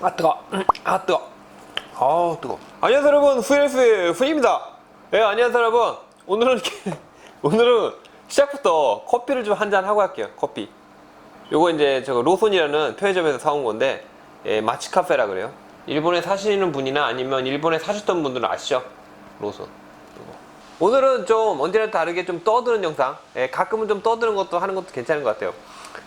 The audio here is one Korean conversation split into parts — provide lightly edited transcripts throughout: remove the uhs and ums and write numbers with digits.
아 뜨거. 아 뜨거. 아우 뜨거. 안녕하세요 여러분, 후엘프의 훈입니다. 네, 안녕하세요 여러분. 오늘은 오늘은 시작부터 커피를 좀 한잔 하고 할게요. 커피. 요거 이제 저거 로손이라는 편의점에서 사온 건데, 마치카페라 그래요. 일본에 사시는 분이나 아니면 일본에 사셨던 분들은 아시죠? 로손. 오늘은 좀 언제나 다르게 좀 떠드는 영상, 가끔은 좀 떠드는 것도 하는 것도 괜찮은 것 같아요.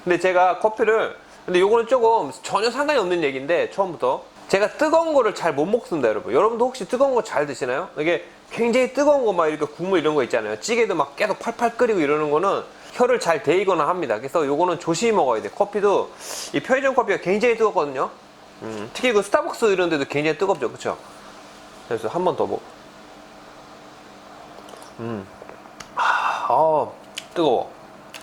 근데 제가 커피를, 근데 요거는 조금 전혀 상관이 없는 얘기인데, 처음부터 제가 뜨거운 거를 잘 못 먹습니다. 여러분도 혹시 뜨거운 거 잘 드시나요? 이게 굉장히 뜨거운 거 막 이렇게 국물 이런 거 있잖아요. 찌개도 막 계속 팔팔 끓이고 이러는 거는 혀를 잘 데이거나 합니다. 그래서 요거는 조심히 먹어야 돼. 커피도 이 편의점 커피가 굉장히 뜨겁거든요. 특히 그 스타벅스 이런 데도 굉장히 뜨겁죠. 그쵸? 그래서 한 번 더 먹어. 뜨거워.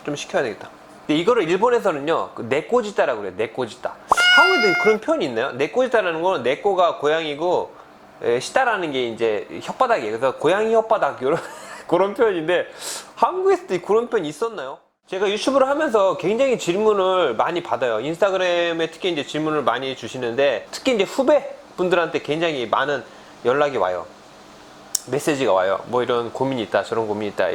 좀 식혀야 되겠다. 근데 이거를 일본에서는요, 그 네꼬지따라고 그래요. 네꼬지따. 한국에도 그런 표현이 있나요? 네꼬지따라는 거는 네꼬가 고양이고, 시다라는 게 이제 혓바닥이에요. 그래서 고양이 혓바닥, 이런, 그런 표현인데, 한국에서도 그런 표현이 있었나요? 제가 유튜브를 하면서 굉장히 질문을 많이 받아요. 인스타그램에 특히 이제 질문을 많이 주시는데, 특히 이제 후배분들한테 굉장히 많은 연락이 와요. 메시지가 와요. 뭐 이런 고민이 있다, 저런 고민이 있다.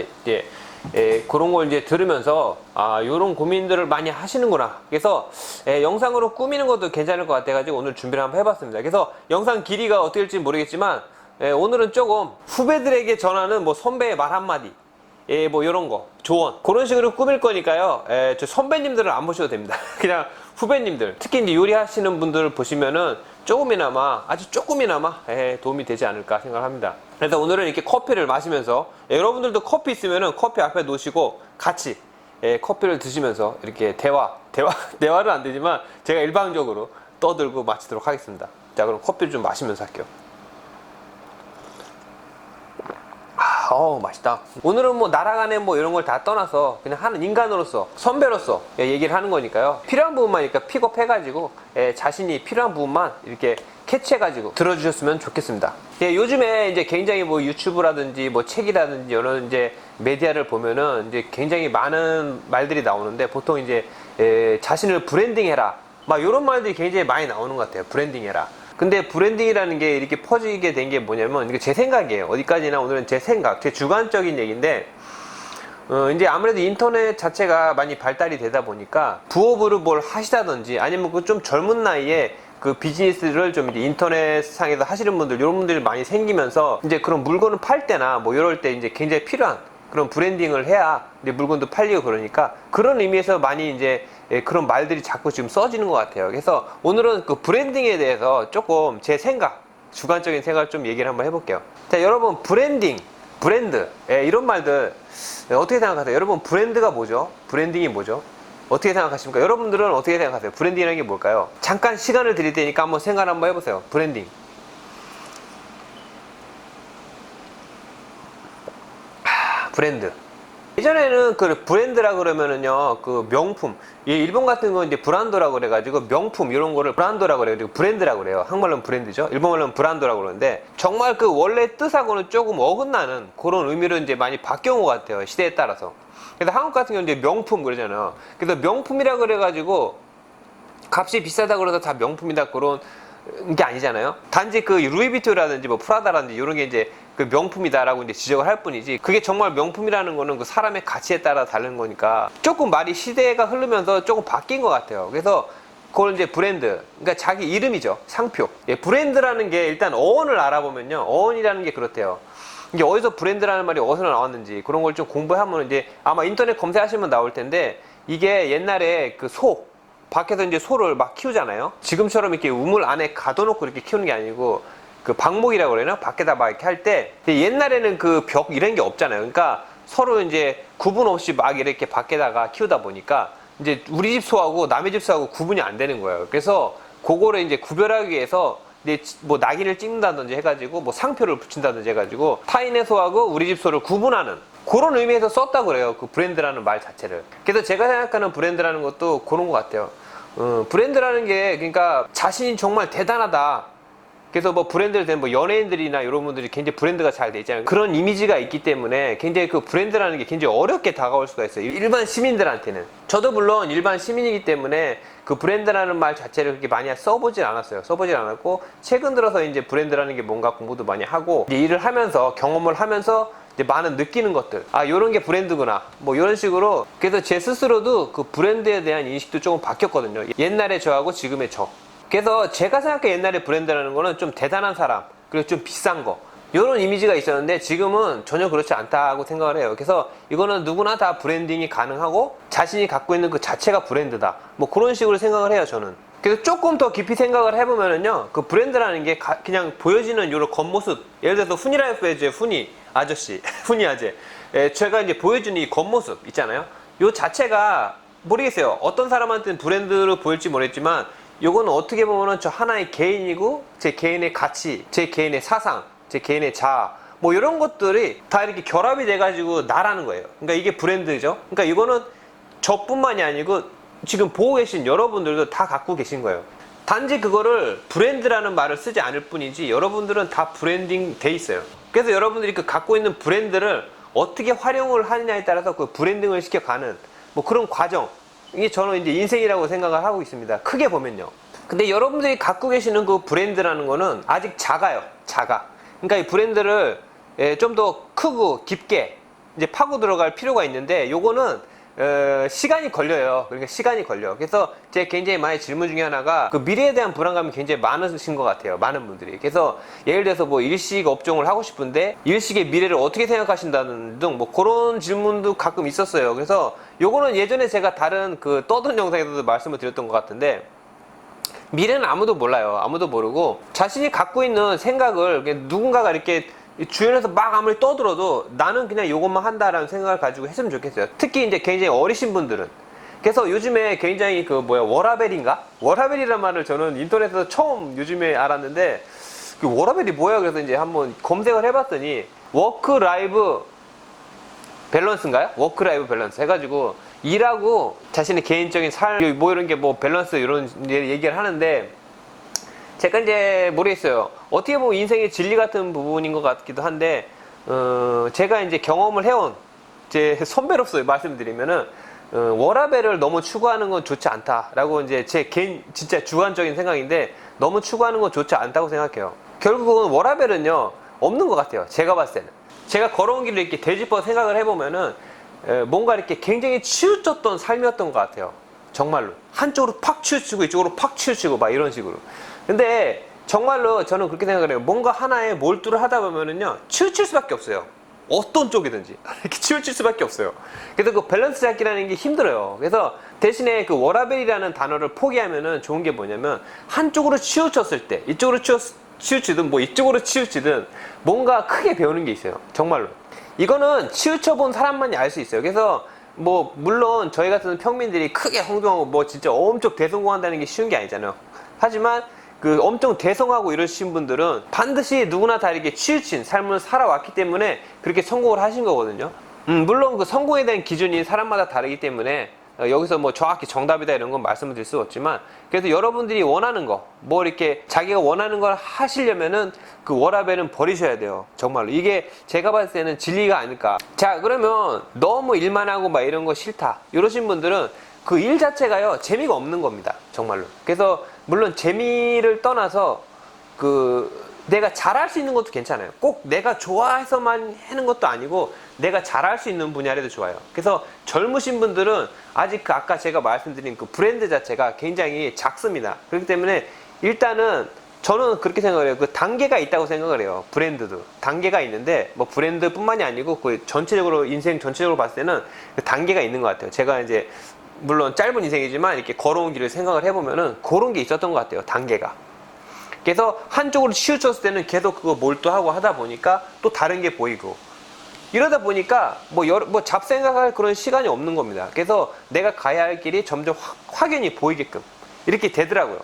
그런 걸 이제 들으면서, 요런 고민들을 많이 하시는구나. 그래서, 영상으로 꾸미는 것도 괜찮을 것 같아가지고 오늘 준비를 한번 해봤습니다. 그래서 영상 길이가 어떻게 될지 모르겠지만, 오늘은 조금 후배들에게 전하는 뭐 선배의 말 한마디, 뭐 요런 거, 조언. 그런 식으로 꾸밀 거니까요. 저 선배님들은 안 보셔도 됩니다. 그냥 후배님들. 특히 이제 요리하시는 분들 보시면은 조금이나마, 아주 조금이나마, 도움이 되지 않을까 생각합니다. 그래서 오늘은 이렇게 커피를 마시면서, 여러분들도 커피 있으면은 커피 앞에 놓으시고 같이 커피를 드시면서 이렇게 대화는 안 되지만 제가 일방적으로 떠들고 마치도록 하겠습니다. 자, 그럼 커피를 좀 마시면서 할게요. 맛있다. 오늘은 뭐 나라간에 뭐 이런 걸 다 떠나서 그냥 하는 인간으로서, 선배로서 얘기를 하는 거니까요. 필요한 부분만 이렇게 픽업해가지고 자신이 필요한 부분만 이렇게 캐치해가지고 들어주셨으면 좋겠습니다. 요즘에 이제 굉장히 뭐 유튜브라든지 뭐 책이라든지 이런 이제 메디아를 보면은 이제 굉장히 많은 말들이 나오는데, 보통 이제 자신을 브랜딩해라, 막 이런 말들이 굉장히 많이 나오는 것 같아요. 브랜딩해라. 근데 브랜딩이라는 게 이렇게 퍼지게 된 게 뭐냐면, 이게 제 생각이에요. 어디까지나 오늘은 제 생각, 제 주관적인 얘기인데, 이제 아무래도 인터넷 자체가 많이 발달이 되다 보니까 부업으로 뭘 하시다든지, 아니면 그 좀 젊은 나이에 그 비즈니스를 좀 이제 인터넷 상에서 하시는 분들, 이런 분들이 많이 생기면서, 이제 그런 물건을 팔 때나 뭐 이럴 때 이제 굉장히 필요한 그런 브랜딩을 해야 이제 물건도 팔리고, 그러니까 그런 의미에서 많이 이제 그런 말들이 자꾸 지금 써지는 것 같아요. 그래서 오늘은 그 브랜딩에 대해서 조금 제 생각, 주관적인 생각을 좀 얘기를 한번 해볼게요. 자, 여러분, 브랜딩, 브랜드, 이런 말들 어떻게 생각하세요? 여러분, 브랜드가 뭐죠? 브랜딩이 뭐죠? 어떻게 생각하십니까? 여러분들은 어떻게 생각하세요? 브랜딩이라는 게 뭘까요? 잠깐 시간을 드릴 테니까 한번 생각 한번 해보세요. 브랜딩. 브랜드. 예전에는 그 브랜드라 그러면은요, 그 명품, 일본 같은 건 이제 브란도라고 그래가지고 명품 이런 거를 브란도라고 그래요. 그리고 브랜드라고 그래요. 한국말로는 브랜드죠. 일본말로는 브란도라고 그러는데, 정말 그 원래 뜻하고는 조금 어긋나는 그런 의미로 이제 많이 바뀌어온 것 같아요. 시대에 따라서. 그래서 한국 같은 경우는 이제 명품 그러잖아요. 그래서 명품이라 그래가지고 값이 비싸다 그래서 다 명품이다, 그런 게 아니잖아요. 단지 그 루이비토라든지 뭐 프라다라든지 이런 게 이제 그 명품이다라고 이제 지적을 할 뿐이지, 그게 정말 명품이라는 거는 그 사람의 가치에 따라 다른 거니까, 조금 말이 시대가 흐르면서 조금 바뀐 것 같아요. 그래서 그걸 이제 브랜드, 그러니까 자기 이름이죠. 상표. 브랜드라는 게 일단 어원을 알아보면요, 어원이라는 게 그렇대요. 이게 어디서 브랜드라는 말이 어디서 나왔는지 그런 걸 좀 공부하면 이제 아마 인터넷 검색하시면 나올 텐데, 이게 옛날에 그 밖에서 이제 소를 막 키우잖아요. 지금처럼 이렇게 우물 안에 가둬놓고 이렇게 키우는 게 아니고, 그 방목이라고 그러나? 밖에다 막 이렇게 할 때, 옛날에는 그 벽 이런 게 없잖아요. 그러니까 서로 이제 구분 없이 막 이렇게 밖에다가 키우다 보니까 이제 우리 집 소하고 남의 집 소하고 구분이 안 되는 거예요. 그래서 그거를 이제 구별하기 위해서 이제 뭐 낙인을 찍는다든지 해가지고 뭐 상표를 붙인다든지 해가지고 타인의 소하고 우리 집 소를 구분하는 그런 의미에서 썼다고 그래요. 그 브랜드라는 말 자체를. 그래서 제가 생각하는 브랜드라는 것도 그런 것 같아요. 브랜드라는 게, 그러니까 자신이 정말 대단하다, 그래서 뭐 브랜드를 된 뭐 연예인들이나 이런 분들이 굉장히 브랜드가 잘 돼 있잖아요. 그런 이미지가 있기 때문에 굉장히 그 브랜드라는 게 굉장히 어렵게 다가올 수가 있어요. 일반 시민들한테는. 저도 물론 일반 시민이기 때문에 그 브랜드라는 말 자체를 그렇게 많이 써보진 않았어요. 써보진 않았고, 최근 들어서 이제 브랜드라는 게 뭔가 공부도 많이 하고, 이제 일을 하면서, 경험을 하면서 이제 많은 느끼는 것들. 아, 요런 게 브랜드구나. 뭐 이런 식으로. 그래서 제 스스로도 그 브랜드에 대한 인식도 조금 바뀌었거든요. 옛날에 저하고 지금의 저. 그래서 제가 생각해 옛날에 브랜드라는 거는 좀 대단한 사람, 그리고 좀 비싼 거, 이런 이미지가 있었는데 지금은 전혀 그렇지 않다고 생각을 해요. 그래서 이거는 누구나 다 브랜딩이 가능하고 자신이 갖고 있는 그 자체가 브랜드다, 뭐 그런 식으로 생각을 해요, 저는. 그래서 조금 더 깊이 생각을 해보면은요, 그 브랜드라는 게 그냥 보여지는 이런 겉모습, 예를 들어서 훈이라이프의 훈이 아저씨 훈이 아재, 제가 이제 보여주는 이 겉모습 있잖아요. 요 자체가 모르겠어요. 어떤 사람한테는 브랜드로 보일지 모르겠지만, 요거는 어떻게 보면은 저 하나의 개인이고, 제 개인의 가치, 제 개인의 사상, 제 개인의 자아, 뭐 이런 것들이 다 이렇게 결합이 돼가지고 나라는 거예요. 그러니까 이게 브랜드죠. 그러니까 이거는 저뿐만이 아니고 지금 보고 계신 여러분들도 다 갖고 계신 거예요. 단지 그거를 브랜드라는 말을 쓰지 않을 뿐이지 여러분들은 다 브랜딩 돼 있어요. 그래서 여러분들이 그 갖고 있는 브랜드를 어떻게 활용을 하느냐에 따라서 그 브랜딩을 시켜가는 뭐 그런 과정, 이게 저는 이제 인생이라고 생각을 하고 있습니다. 크게 보면요. 근데 여러분들이 갖고 계시는 그 브랜드라는 거는 아직 작아요. 작아. 그러니까 이 브랜드를 좀 더 크고 깊게 이제 파고 들어갈 필요가 있는데, 요거는 시간이 걸려요. 그러니까 시간이 걸려. 그래서 제 굉장히 많이 질문 중에 하나가 그 미래에 대한 불안감이 굉장히 많으신 것 같아요. 많은 분들이. 그래서 예를 들어서 뭐 일식 업종을 하고 싶은데 일식의 미래를 어떻게 생각하신다는 등 뭐 그런 질문도 가끔 있었어요. 그래서 요거는 예전에 제가 다른 그 떠든 영상에서도 말씀을 드렸던 것 같은데, 미래는 아무도 몰라요. 아무도 모르고 자신이 갖고 있는 생각을 누군가가 이렇게 주변에서 막 아무리 떠들어도 나는 그냥 이것만 한다라는 생각을 가지고 했으면 좋겠어요. 특히 이제 굉장히 어리신 분들은. 그래서 요즘에 굉장히 그 워라벨인가? 워라벨이라는 말을 저는 인터넷에서 처음 요즘에 알았는데, 그 워라벨이 뭐야? 그래서 이제 한번 검색을 해봤더니 워크 라이브 밸런스인가요? 워크 라이브 밸런스 해가지고 일하고 자신의 개인적인 삶 뭐 이런 게 뭐 밸런스 이런 얘기를 하는데, 제가 이제 모르겠어요. 어떻게 보면 인생의 진리 같은 부분인 것 같기도 한데, 제가 이제 경험을 해온 제 선배로서 말씀드리면은, 워라밸을 너무 추구하는 건 좋지 않다라고 이제 제 개인 진짜 주관적인 생각인데, 너무 추구하는 건 좋지 않다고 생각해요. 결국은 워라밸은요 없는 것 같아요. 제가 봤을 때는. 제가 걸어온 길을 이렇게 되짚어 생각을 해보면은 뭔가 이렇게 굉장히 치우쳤던 삶이었던 것 같아요. 정말로 한쪽으로 팍 치우치고 이쪽으로 팍 치우치고 막 이런 식으로. 근데 정말로 저는 그렇게 생각을 해요. 뭔가 하나에 몰두를 하다 보면은요 치우칠 수밖에 없어요. 어떤 쪽이든지 이렇게 치우칠 수밖에 없어요. 그래서 그 밸런스 잡기라는 게 힘들어요. 그래서 대신에 그 워라밸이라는 단어를 포기하면은 좋은 게 뭐냐면, 한쪽으로 치우쳤을 때 이쪽으로 치우치든 뭐 이쪽으로 치우치든 뭔가 크게 배우는 게 있어요. 정말로 이거는 치우쳐본 사람만이 알 수 있어요. 그래서 뭐 물론 저희 같은 평민들이 크게 성공하고 뭐 진짜 엄청 대성공한다는 게 쉬운 게 아니잖아요. 하지만 그 엄청 대성하고 이러신 분들은 반드시 누구나 다 이렇게 치우친 삶을 살아왔기 때문에 그렇게 성공을 하신 거거든요. 물론 그 성공에 대한 기준이 사람마다 다르기 때문에 여기서 뭐 정확히 정답이다 이런 건 말씀을 드릴 수 없지만, 그래서 여러분들이 원하는 거, 뭐 이렇게 자기가 원하는 걸 하시려면은 그 워라밸은 버리셔야 돼요. 정말로 이게 제가 봤을 때는 진리가 아닐까. 자, 그러면 너무 일만 하고 막 이런 거 싫다 이러신 분들은 그 일 자체가요 재미가 없는 겁니다. 정말로. 그래서 물론 재미를 떠나서 그 내가 잘할 수 있는 것도 괜찮아요. 꼭 내가 좋아해서만 하는 것도 아니고 내가 잘할 수 있는 분야라도 좋아요. 그래서 젊으신 분들은 아직 그 아까 제가 말씀드린 그 브랜드 자체가 굉장히 작습니다. 그렇기 때문에 일단은 저는 그렇게 생각을 해요. 그 단계가 있다고 생각을 해요. 브랜드도 단계가 있는데 뭐 브랜드뿐만이 아니고 그 전체적으로 인생 전체적으로 봤을 때는 그 단계가 있는 것 같아요. 제가 이제 물론 짧은 인생이지만 이렇게 걸어온 길을 생각을 해보면은 그런 게 있었던 것 같아요. 단계가. 그래서 한쪽으로 치우쳤을 때는 계속 그거 몰두하고 하다 보니까 또 다른 게 보이고, 이러다 보니까 뭐 잡생각할 그런 시간이 없는 겁니다. 그래서 내가 가야 할 길이 점점 확연히 보이게끔 이렇게 되더라고요.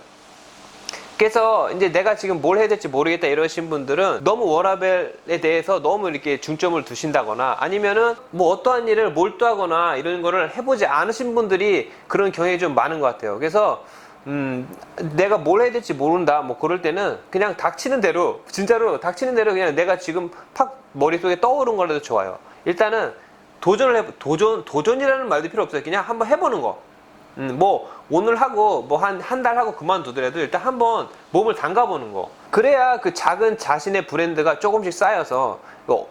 그래서 이제 내가 지금 뭘 해야 될지 모르겠다 이러신 분들은 너무 워라밸에 대해서 너무 이렇게 중점을 두신다거나, 아니면은 뭐 어떠한 일을 몰두하거나 이런 거를 해보지 않으신 분들이 그런 경향이 좀 많은 것 같아요. 그래서 내가 뭘 해야 될지 모른다 뭐 그럴 때는 그냥 닥치는 대로, 진짜로 닥치는 대로 그냥 내가 지금 팍 머릿속에 떠오른 거라도 좋아요. 일단은 도전이라는 말도 필요 없어요. 그냥 한번 해보는 거. 뭐 오늘 하고 뭐 한 달 하고 그만두더라도 일단 한번 몸을 담가보는 거. 그래야 그 작은 자신의 브랜드가 조금씩 쌓여서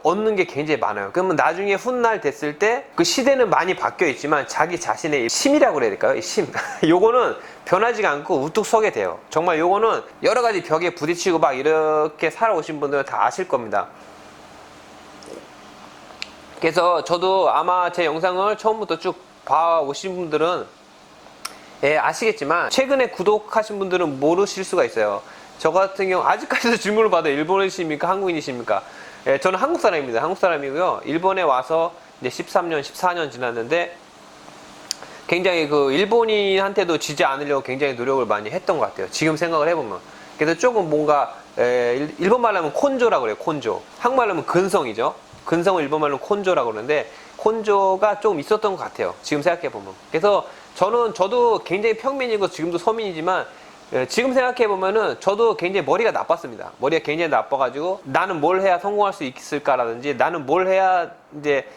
얻는 게 굉장히 많아요. 그러면 나중에 훗날 됐을 때 그 시대는 많이 바뀌어 있지만 자기 자신의 심이라고 그래야 될까요? 이 심. 요거는 변하지가 않고 우뚝 서게 돼요. 정말 요거는 여러 가지 벽에 부딪히고 막 이렇게 살아오신 분들은 다 아실 겁니다. 그래서 저도 아마 제 영상을 처음부터 쭉 봐오신 분들은 아시겠지만 최근에 구독하신 분들은 모르실 수가 있어요. 저 같은 경우 아직까지도 질문을 받아요. 일본이십니까? 한국인이십니까? 저는 한국 사람입니다. 한국 사람이고요. 일본에 와서 이제 13년, 14년 지났는데 굉장히 그 일본인한테도 지지 않으려고 굉장히 노력을 많이 했던 것 같아요. 지금 생각을 해보면. 그래서 조금 뭔가 일본말로 하면 콘조라고 그래요. 콘조. 한국말로 하면 근성이죠. 근성을 일본말로 콘조라고 그러는데 콘조가 좀 있었던 것 같아요. 지금 생각해보면. 그래서 저도 굉장히 평민이고 지금도 서민이지만 지금 생각해보면은 저도 굉장히 머리가 나빴습니다. 머리가 굉장히 나빠가지고 나는 뭘 해야 성공할 수 있을까라든지 나는 뭘 해야 이제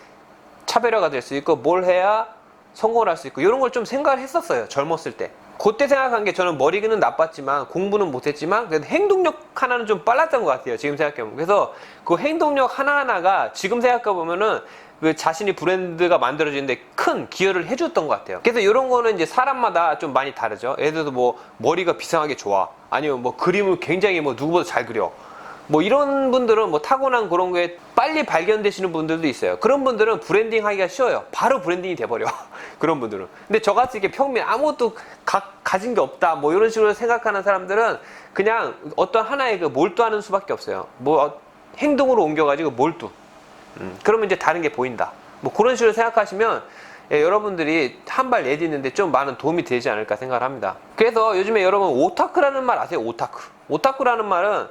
차별화가 될 수 있고 뭘 해야 성공을 할 수 있고 이런 걸 좀 생각을 했었어요. 젊었을 때. 그때 생각한 게 저는 머리는 나빴지만 공부는 못했지만 그래도 행동력 하나는 좀 빨랐던 것 같아요. 지금 생각해보면. 그래서 그 행동력 하나하나가 지금 생각해보면은 그 자신이 브랜드가 만들어지는데 큰 기여를 해줬던 것 같아요. 그래서 이런 거는 이제 사람마다 좀 많이 다르죠. 예를 들어서 뭐 머리가 비상하게 좋아. 아니면 뭐 그림을 굉장히 뭐 누구보다 잘 그려. 뭐 이런 분들은 뭐 타고난 그런 거에 빨리 발견되시는 분들도 있어요. 그런 분들은 브랜딩 하기가 쉬워요. 바로 브랜딩이 돼버려. 그런 분들은. 근데 저같이 이렇게 평민 아무것도 가진 게 없다. 뭐 이런 식으로 생각하는 사람들은 그냥 어떤 하나의 그 몰두하는 수밖에 없어요. 뭐 행동으로 옮겨가지고 몰두. 그러면 이제 다른 게 보인다. 뭐 그런 식으로 생각하시면 여러분들이 한 발 내딛는데 좀 많은 도움이 되지 않을까 생각을 합니다. 그래서 요즘에 여러분 오타쿠라는 말 아세요? 오타쿠. 오타쿠라는 말은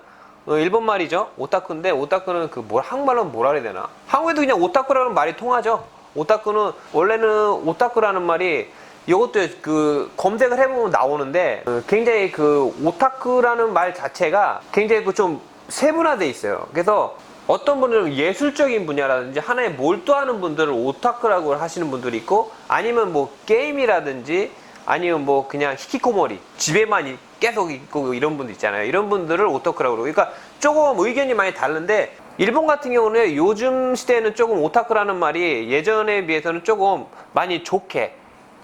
일본 말이죠. 오타쿠인데 오타쿠는 한국말로 뭐라 해야 되나? 한국에도 그냥 오타쿠라는 말이 통하죠. 오타쿠는 원래는 오타쿠라는 말이 이것도 그 검색을 해보면 나오는데 굉장히 그 오타쿠라는 말 자체가 굉장히 그 좀 세분화돼 있어요. 그래서 어떤 분들은 예술적인 분야라든지 하나에 몰두하는 분들을 오타쿠라고 하시는 분들이 있고 아니면 뭐 게임이라든지 아니면 뭐 그냥 히키코모리 집에만 계속 있고 이런 분들 있잖아요. 이런 분들을 오타쿠라고 그러고 그러니까 조금 의견이 많이 다른데 일본 같은 경우는 요즘 시대에는 조금 오타쿠라는 말이 예전에 비해서는 조금 많이 좋게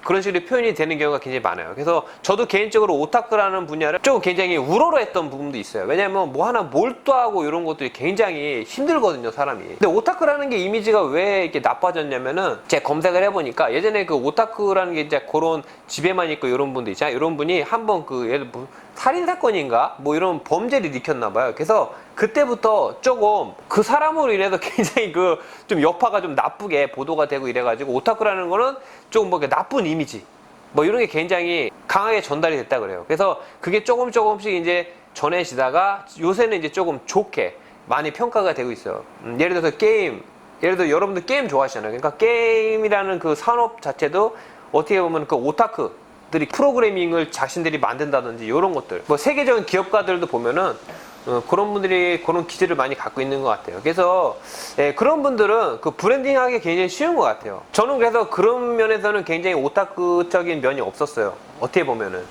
그런 식으로 표현이 되는 경우가 굉장히 많아요. 그래서 저도 개인적으로 오타쿠라는 분야를 조금 굉장히 우러러했던 부분도 있어요. 왜냐면 뭐 하나 몰두하고 이런 것들이 굉장히 힘들거든요, 사람이. 근데 오타쿠라는 게 이미지가 왜 이렇게 나빠졌냐면은 제가 검색을 해보니까 예전에 그 오타쿠라는 게 이제 그런 집에만 있고 이런 분들 있잖아요. 이런 분이 한번 그 예를 들어 살인사건인가? 뭐 이런 범죄를 일으켰나봐요. 그래서 그때부터 조금 그 사람으로 인해서 굉장히 그 좀 여파가 좀 나쁘게 보도가 되고 이래가지고 오타쿠라는 거는 조금 뭐 나쁜 이미지 뭐 이런 게 굉장히 강하게 전달이 됐다 그래요. 그래서 그게 조금씩 이제 전해지다가 요새는 이제 조금 좋게 많이 평가가 되고 있어요. 예를 들어서 게임, 예를 들어 여러분들 게임 좋아하시잖아요. 그러니까 게임이라는 그 산업 자체도 어떻게 보면 그 오타쿠들이 프로그래밍을 자신들이 만든다든지 이런 것들 뭐 세계적인 기업가들도 보면은 그런 분들이 그런 기질을 많이 갖고 있는 것 같아요. 그래서 그런 분들은 그 브랜딩 하기 굉장히 쉬운 것 같아요. 저는 그래서 그런 면에서는 굉장히 오타쿠적인 면이 없었어요. 어떻게 보면은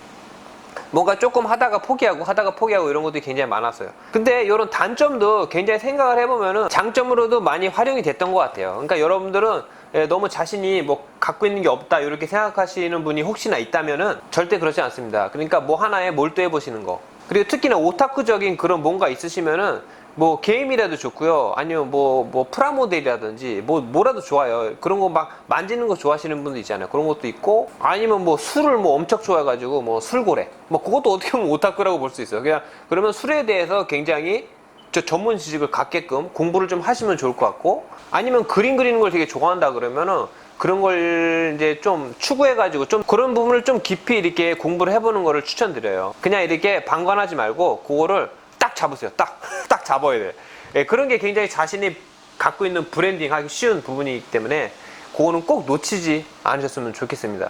뭔가 조금 하다가 포기하고 이런 것들이 굉장히 많았어요. 근데 이런 단점도 굉장히 생각을 해보면은 장점으로도 많이 활용이 됐던 것 같아요. 그러니까 여러분들은 너무 자신이 뭐 갖고 있는 게 없다 이렇게 생각하시는 분이 혹시나 있다면은 절대 그렇지 않습니다. 그러니까 뭐 하나에 몰두해 보시는 거. 그리고 특히나 오타쿠적인 그런 뭔가 있으시면은 뭐 게임이라도 좋고요. 아니면 뭐 프라모델이라든지 뭐라도 좋아요. 그런 거 막 만지는 거 좋아하시는 분들 있잖아요. 그런 것도 있고 아니면 뭐 술을 뭐 엄청 좋아해가지고 뭐 술고래 뭐 그것도 어떻게 보면 오타쿠라고 볼 수 있어요. 그냥 그러면 술에 대해서 굉장히 전문 지식을 갖게끔 공부를 좀 하시면 좋을 것 같고 아니면 그림 그리는 걸 되게 좋아한다 그러면은 그런 걸 이제 좀 추구해가지고 좀 그런 부분을 좀 깊이 이렇게 공부를 해보는 거를 추천드려요. 그냥 이렇게 방관하지 말고 그거를 딱 잡으세요. 딱 잡아야 돼. 예, 그런 게 굉장히 자신이 갖고 있는 브랜딩 하기 쉬운 부분이기 때문에 그거는 꼭 놓치지 않으셨으면 좋겠습니다.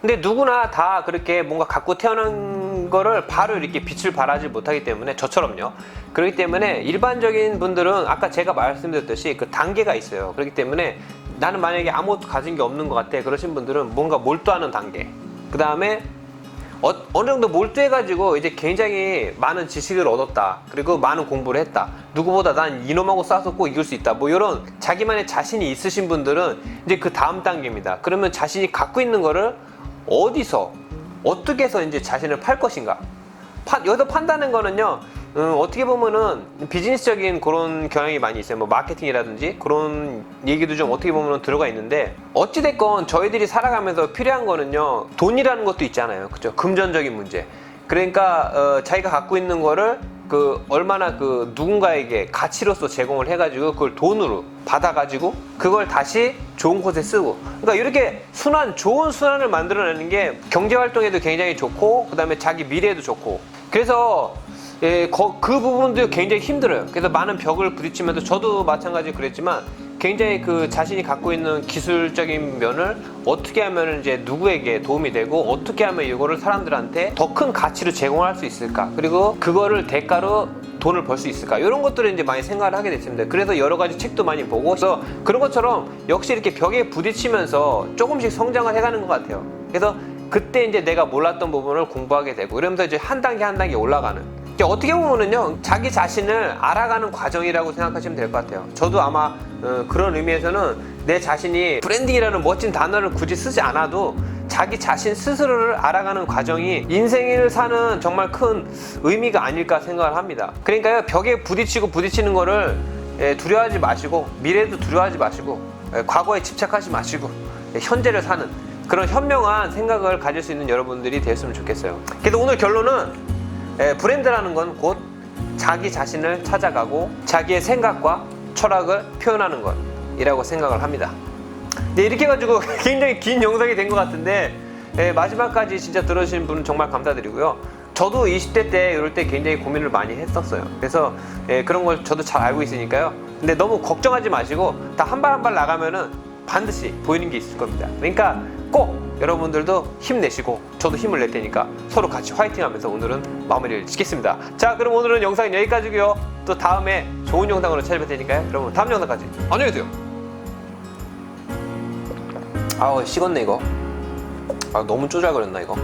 근데 누구나 다 그렇게 뭔가 갖고 태어난 거를 바로 이렇게 빛을 발하지 못하기 때문에, 저처럼요. 그렇기 때문에 일반적인 분들은 아까 제가 말씀드렸듯이 그 단계가 있어요. 그렇기 때문에 나는 만약에 아무것도 가진 게 없는 것 같아, 그러신 분들은 뭔가 몰두하는 단계, 그 다음에 어느 정도 몰두해가지고 이제 굉장히 많은 지식을 얻었다, 그리고 많은 공부를 했다, 누구보다 난 이놈하고 싸워서 꼭 이길 수 있다, 뭐 이런 자기만의 자신이 있으신 분들은 이제 그 다음 단계입니다. 그러면 자신이 갖고 있는 거를 어디서 어떻게 해서 이제 자신을 팔 것인가. 여기서 판다는 거는요, 어떻게 보면은 비즈니스적인 그런 경향이 많이 있어요. 뭐 마케팅이라든지 그런 얘기도 좀 어떻게 보면은 들어가 있는데, 어찌됐건 저희들이 살아가면서 필요한 거는요, 돈이라는 것도 있잖아요. 그죠? 금전적인 문제. 그러니까 자기가 갖고 있는 거를 얼마나 누군가에게 가치로서 제공을 해가지고 그걸 돈으로 받아가지고 그걸 다시 좋은 곳에 쓰고, 그러니까 이렇게 좋은 순환을 만들어내는 게 경제활동에도 굉장히 좋고, 그 다음에 자기 미래에도 좋고. 그래서 그 부분도 굉장히 힘들어요. 그래서 많은 벽을 부딪히면서, 저도 마찬가지로 그랬지만, 굉장히 자신이 갖고 있는 기술적인 면을 어떻게 하면 이제 누구에게 도움이 되고, 어떻게 하면 이거를 사람들한테 더 큰 가치로 제공할 수 있을까, 그리고 그거를 대가로 돈을 벌 수 있을까, 이런 것들을 이제 많이 생각을 하게 됐습니다. 그래서 여러 가지 책도 많이 보고, 그래서 그런 것처럼 역시 이렇게 벽에 부딪히면서 조금씩 성장을 해가는 것 같아요. 그래서 그때 이제 내가 몰랐던 부분을 공부하게 되고, 이러면서 이제 한 단계 올라가는, 어떻게 보면은요, 자기 자신을 알아가는 과정이라고 생각하시면 될 것 같아요. 저도 아마 그런 의미에서는 내 자신이 브랜딩이라는 멋진 단어를 굳이 쓰지 않아도 자기 자신 스스로를 알아가는 과정이 인생을 사는 정말 큰 의미가 아닐까 생각을 합니다. 그러니까요, 벽에 부딪히는 거를 두려워하지 마시고, 미래도 두려워하지 마시고, 과거에 집착하지 마시고, 현재를 사는 그런 현명한 생각을 가질 수 있는 여러분들이 되었으면 좋겠어요. 그래서 오늘 결론은, 브랜드라는 건 곧 자기 자신을 찾아가고 자기의 생각과 철학을 표현하는 것이라고 생각을 합니다. 네, 이렇게 해가지고 굉장히 긴 영상이 된 것 같은데, 마지막까지 진짜 들어주신 분은 정말 감사드리고요. 저도 20대 때 이럴 때 굉장히 고민을 많이 했었어요. 그래서 그런 걸 저도 잘 알고 있으니까요. 근데 너무 걱정하지 마시고, 다 한 발 한 발 나가면은 반드시 보이는 게 있을 겁니다. 그러니까 꼭 여러분들도 힘내시고 저도 힘을 낼 테니까 서로 같이 화이팅 하면서 오늘은 마무리를 짓겠습니다. 자, 그럼 오늘은 영상은 여기까지고요. 또 다음에 좋은 영상으로 찾아뵐 테니까요. 여러분, 다음 영상까지 안녕히 계세요. 아우, 식었네 이거. 너무 쪼잘거렸나 이거.